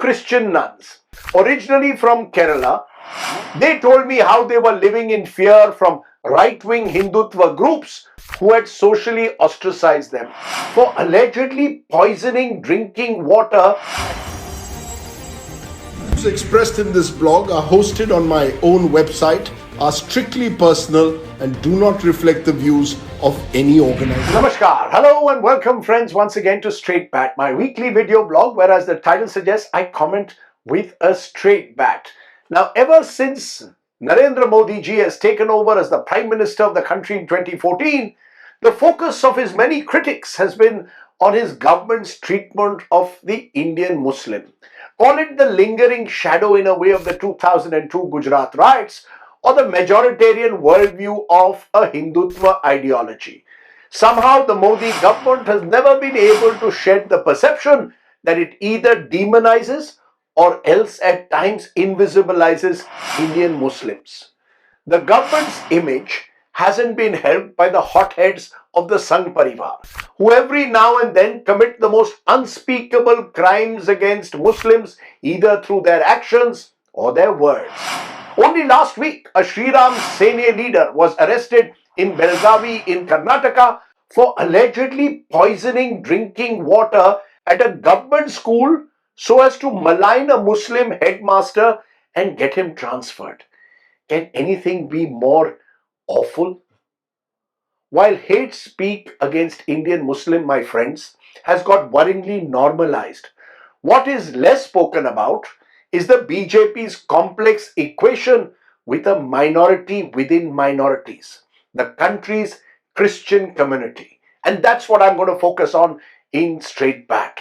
Christian nuns, originally from Kerala. They told me how they were living in fear from right-wing Hindutva groups who had socially ostracized them for allegedly poisoning drinking water. Views expressed in this blog are hosted on my own website, are strictly personal and do not reflect the views of any organization. Namaskar, hello and welcome friends once again to Straight Bat, my weekly video blog where, as the title suggests, I comment with a straight bat. Now, ever since Narendra Modi ji has taken over as the Prime Minister of the country in 2014, the focus of his many critics has been on his government's treatment of the Indian Muslim. Call it the lingering shadow in a way of the 2002 Gujarat riots or the majoritarian worldview of a Hindutva ideology. Somehow the Modi government has never been able to shed the perception that it either demonizes or else at times invisibilizes Indian Muslims. The government's image hasn't been helped by the hotheads of the Sangh Parivar, who every now and then commit the most unspeakable crimes against Muslims either through their actions or their words. Only last week, a Sri Ram Sene leader was arrested in Belgavi in Karnataka for allegedly poisoning drinking water at a government school so as to malign a Muslim headmaster and get him transferred. Can anything be more awful? While hate speak against Indian Muslim, my friends, has got worryingly normalized, what is less spoken about is the BJP's complex equation with a minority within minorities, the country's Christian community. And that's what I'm going to focus on in Straight Bat.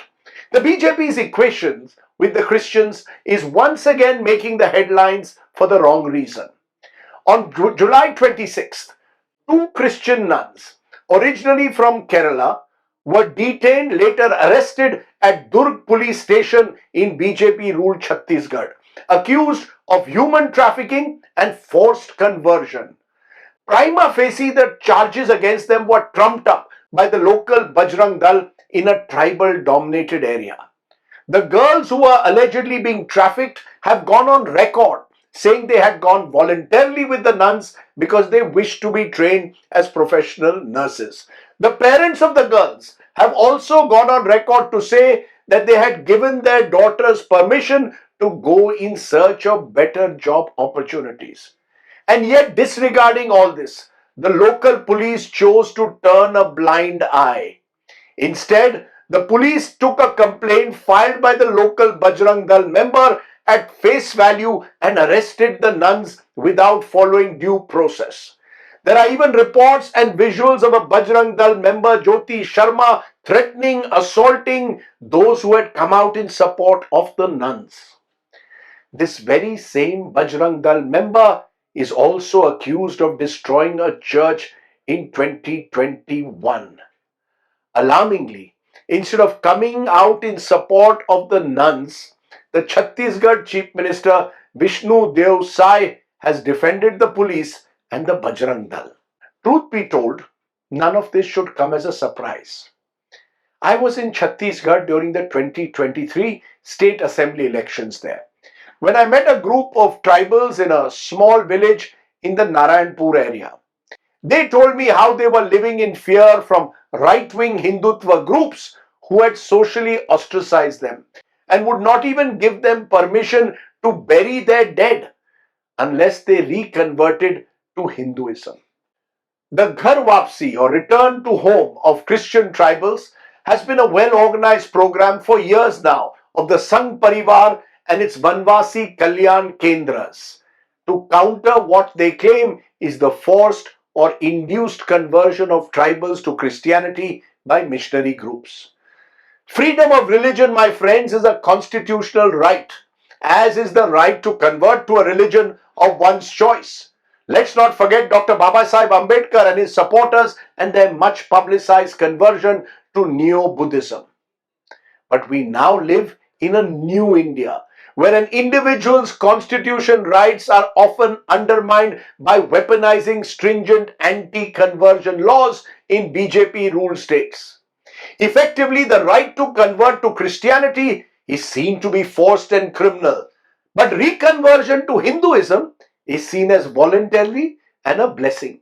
The BJP's equations with the Christians is once again making the headlines for the wrong reason. On July 26th, two Christian nuns, originally from Kerala, were detained, later arrested at Durg police station in BJP-ruled Chhattisgarh, accused of human trafficking and forced conversion. Prima facie, the charges against them were trumped up by the local Bajrang Dal in a tribal-dominated area. The girls who were allegedly being trafficked have gone on record saying they had gone voluntarily with the nuns because they wished to be trained as professional nurses. The parents of the girls have also gone on record to say that they had given their daughters permission to go in search of better job opportunities. And yet, disregarding all this, the local police chose to turn a blind eye. Instead, the police took a complaint filed by the local Bajrang Dal member at face value and arrested the nuns without following due process. There are even reports and visuals of a Bajrang Dal member, Jyoti Sharma, threatening, assaulting those who had come out in support of the nuns. This very same Bajrang Dal member is also accused of destroying a church in 2021. Alarmingly, instead of coming out in support of the nuns, the Chhattisgarh Chief Minister Vishnu Dev Sai has defended the police and the Bajrang Dal. Truth be told, none of this should come as a surprise. I was in Chhattisgarh during the 2023 state assembly elections there, when I met a group of tribals in a small village in the Narayanpur area. They told me how they were living in fear from right-wing Hindutva groups who had socially ostracized them and would not even give them permission to bury their dead unless they reconverted to Hinduism. The Ghar Wapsi, or return to home, of Christian tribals has been a well-organized program for years now of the Sangh Parivar and its Vanvasi Kalyan Kendras to counter what they claim is the forced or induced conversion of tribals to Christianity by missionary groups. Freedom of religion, my friends, is a constitutional right, as is the right to convert to a religion of one's choice. Let's not forget Dr. Babasaheb Ambedkar and his supporters and their much publicized conversion to Neo-Buddhism. But we now live in a new India, where an individual's constitution rights are often undermined by weaponizing stringent anti-conversion laws in BJP-ruled states. Effectively, the right to convert to Christianity is seen to be forced and criminal, but reconversion to Hinduism is seen as voluntary and a blessing.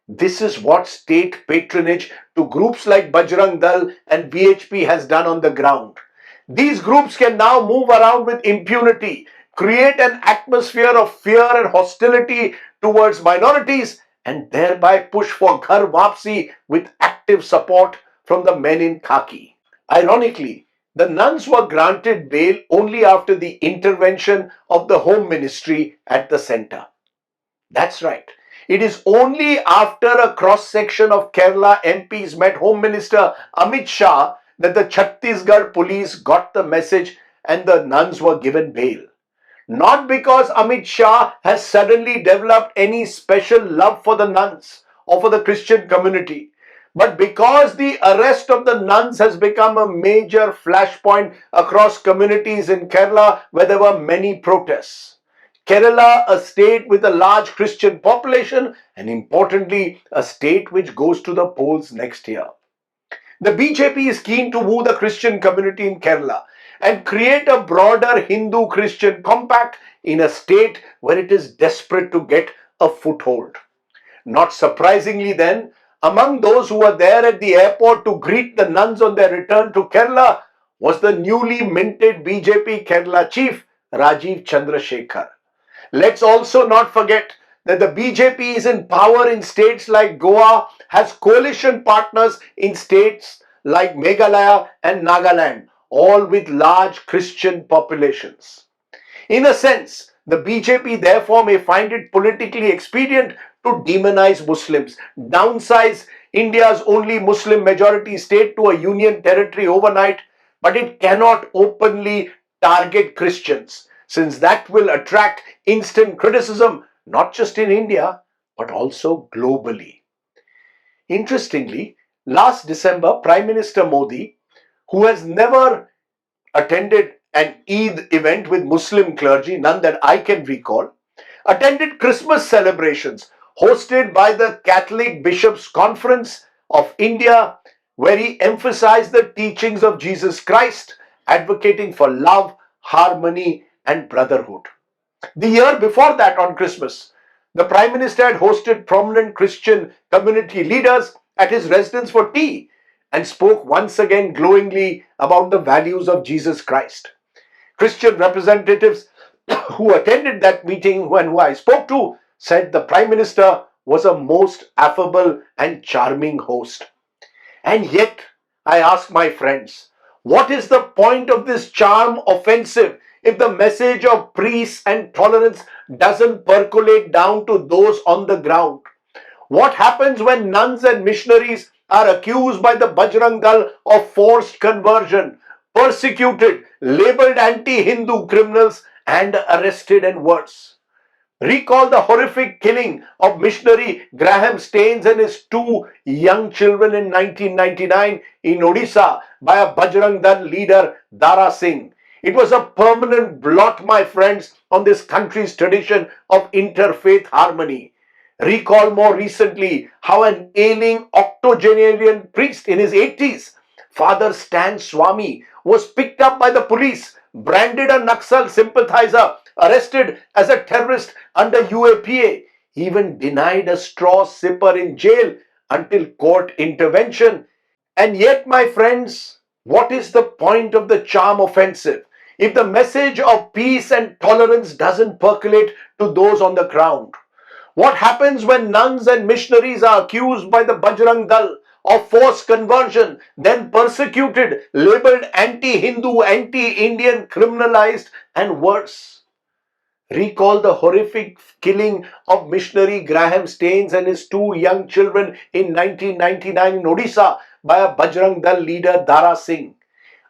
This is what state patronage to groups like Bajrang Dal and VHP has done on the ground. These groups can now move around with impunity, create an atmosphere of fear and hostility towards minorities, and thereby push for Ghar Wapsi with active support from the men in khaki. Ironically, the nuns were granted bail only after the intervention of the Home Ministry at the center. That's right. It is only after a cross section of Kerala MPs met Home Minister Amit Shah that the Chhattisgarh police got the message and the nuns were given bail. Not because Amit Shah has suddenly developed any special love for the nuns or for the Christian community, but because the arrest of the nuns has become a major flashpoint across communities in Kerala where there were many protests. Kerala, a state with a large Christian population, and importantly, a state which goes to the polls next year. The BJP is keen to woo the Christian community in Kerala and create a broader Hindu-Christian compact in a state where it is desperate to get a foothold. Not surprisingly then, among those who were there at the airport to greet the nuns on their return to Kerala was the newly minted BJP Kerala chief, Rajiv Chandrasekhar. Let's also not forget that the BJP is in power in states like Goa, has coalition partners in states like Meghalaya and Nagaland, all with large Christian populations. In a sense, the BJP therefore may find it politically expedient to demonize Muslims, downsize India's only Muslim majority state to a union territory overnight, but it cannot openly target Christians, since that will attract instant criticism not just in India but also globally. Interestingly, last December, Prime Minister Modi, who has never attended an Eid event with Muslim clergy, none that I can recall, attended Christmas celebrations hosted by the Catholic Bishops' Conference of India, where he emphasized the teachings of Jesus Christ, advocating for love, harmony, and brotherhood. The year before that, on Christmas, the Prime Minister had hosted prominent Christian community leaders at his residence for tea and spoke once again glowingly about the values of Jesus Christ. Christian representatives who attended that meeting and who I spoke to said the Prime Minister was a most affable and charming host. And yet, I ask my friends, what is the point of this charm offensive if the message of peace and tolerance doesn't percolate down to those on the ground? What happens when nuns and missionaries are accused by the Bajrang Dal of forced conversion, persecuted, labeled anti-Hindu criminals, and arrested and worse? Recall the horrific killing of missionary Graham Staines and his two young children in 1999 in Odisha by a Bajrang Dal leader, Dara Singh. It was a permanent blot, my friends, on this country's tradition of interfaith harmony. Recall more recently how an ailing octogenarian priest in his 80s, Father Stan Swami, was picked up by the police, branded a Naxal sympathizer, arrested as a terrorist under UAPA, even denied a straw sipper in jail until court intervention. And yet, my friends, what is the point of the charm offensive if the message of peace and tolerance doesn't percolate to those on the ground? What happens when nuns and missionaries are accused by the Bajrang Dal of forced conversion, then persecuted, labeled anti-Hindu, anti-Indian, criminalized, and worse? Recall the horrific killing of missionary Graham Staines and his two young children in 1999 in Odisha by a Bajrang Dal leader, Dara Singh.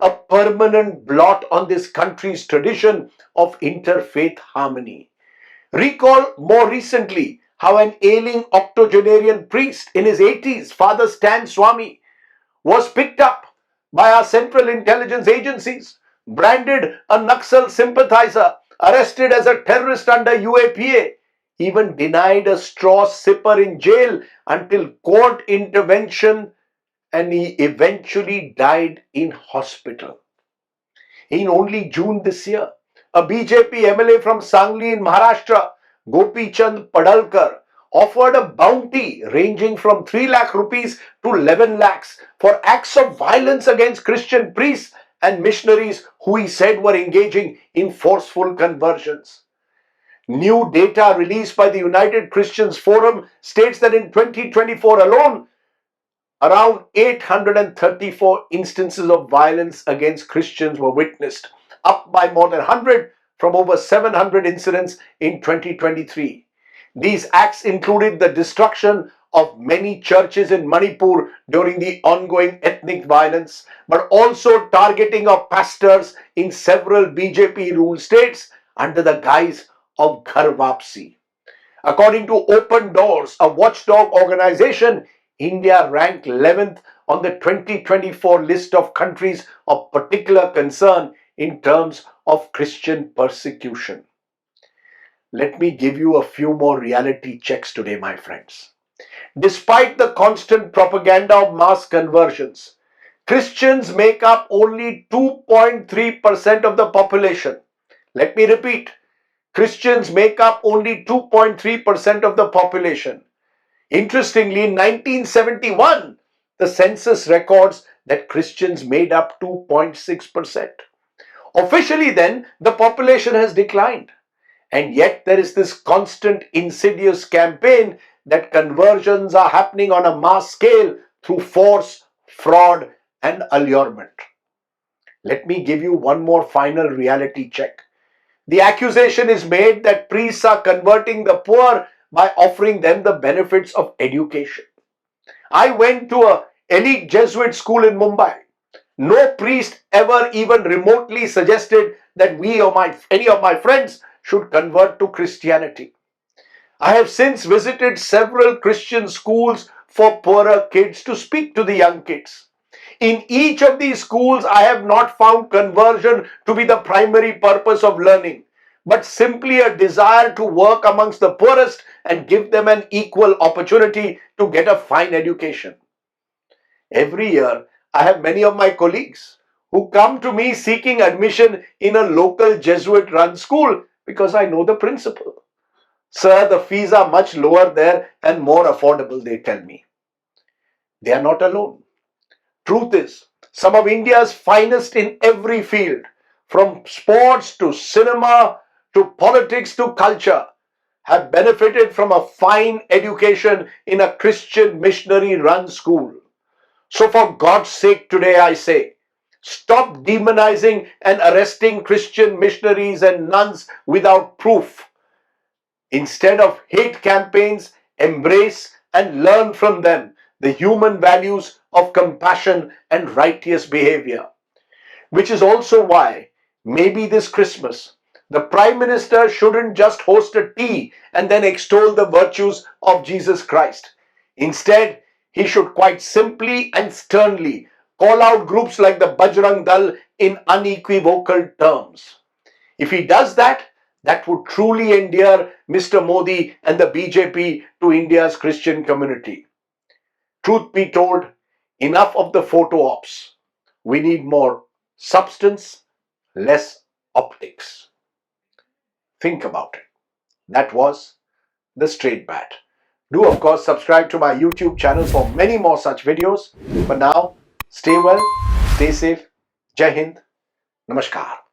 A permanent blot on this country's tradition of interfaith harmony. Recall more recently how an ailing octogenarian priest in his 80s, Father Stan Swami, was picked up by our central intelligence agencies, branded a Naxal sympathizer, arrested as a terrorist under UAPA, even denied a straw sipper in jail until court intervention, and he eventually died in hospital. In only June this year, a BJP MLA from Sangli in Maharashtra, Gopi Chand Padalkar, offered a bounty ranging from 3 lakh rupees to 11 lakhs for acts of violence against Christian priests and missionaries who he said were engaging in forceful conversions. New data released by the United Christians Forum states that in 2024 alone, around 834 instances of violence against Christians were witnessed, up by more than 100 from over 700 incidents in 2023. These acts included the destruction of many churches in Manipur during the ongoing ethnic violence, but also targeting of pastors in several BJP-ruled states under the guise of Ghar Wapsi. According to Open Doors, a watchdog organization, India ranked 11th on the 2024 list of countries of particular concern in terms of Christian persecution. Let me give you a few more reality checks today, my friends. Despite the constant propaganda of mass conversions, Christians make up only 2.3% of the population. Let me repeat. Christians make up only 2.3% of the population. Interestingly, in 1971, the census records that Christians made up 2.6%. Officially, then, the population has declined. And yet, there is this constant insidious campaign that conversions are happening on a mass scale through force, fraud, and allurement. Let me give you one more final reality check. The accusation is made that priests are converting the poor by offering them the benefits of education. I went to an elite Jesuit school in Mumbai. No priest ever even remotely suggested that we or any of my friends should convert to Christianity. I have since visited several Christian schools for poorer kids to speak to the young kids. In each of these schools, I have not found conversion to be the primary purpose of learning, but simply a desire to work amongst the poorest and give them an equal opportunity to get a fine education. Every year, I have many of my colleagues who come to me seeking admission in a local Jesuit-run school because I know the principal. Sir, the fees are much lower there and more affordable, they tell me. They are not alone. Truth is, some of India's finest in every field, from sports to cinema to politics to culture, have benefited from a fine education in a Christian missionary-run school. So for God's sake today I say, stop demonizing and arresting Christian missionaries and nuns without proof. Instead of hate campaigns, embrace and learn from them the human values of compassion and righteous behavior. Which is also why maybe this Christmas, the Prime Minister shouldn't just host a tea and then extol the virtues of Jesus Christ. Instead, he should quite simply and sternly call out groups like the Bajrang Dal in unequivocal terms. If he does that, that would truly endear Mr. Modi and the BJP to India's Christian community. Truth be told, enough of the photo ops. We need more substance, less optics. Think about it. That was the Straight Bat. Do of course subscribe to my YouTube channel for many more such videos. For now, stay well, stay safe. Jai Hind. Namaskar.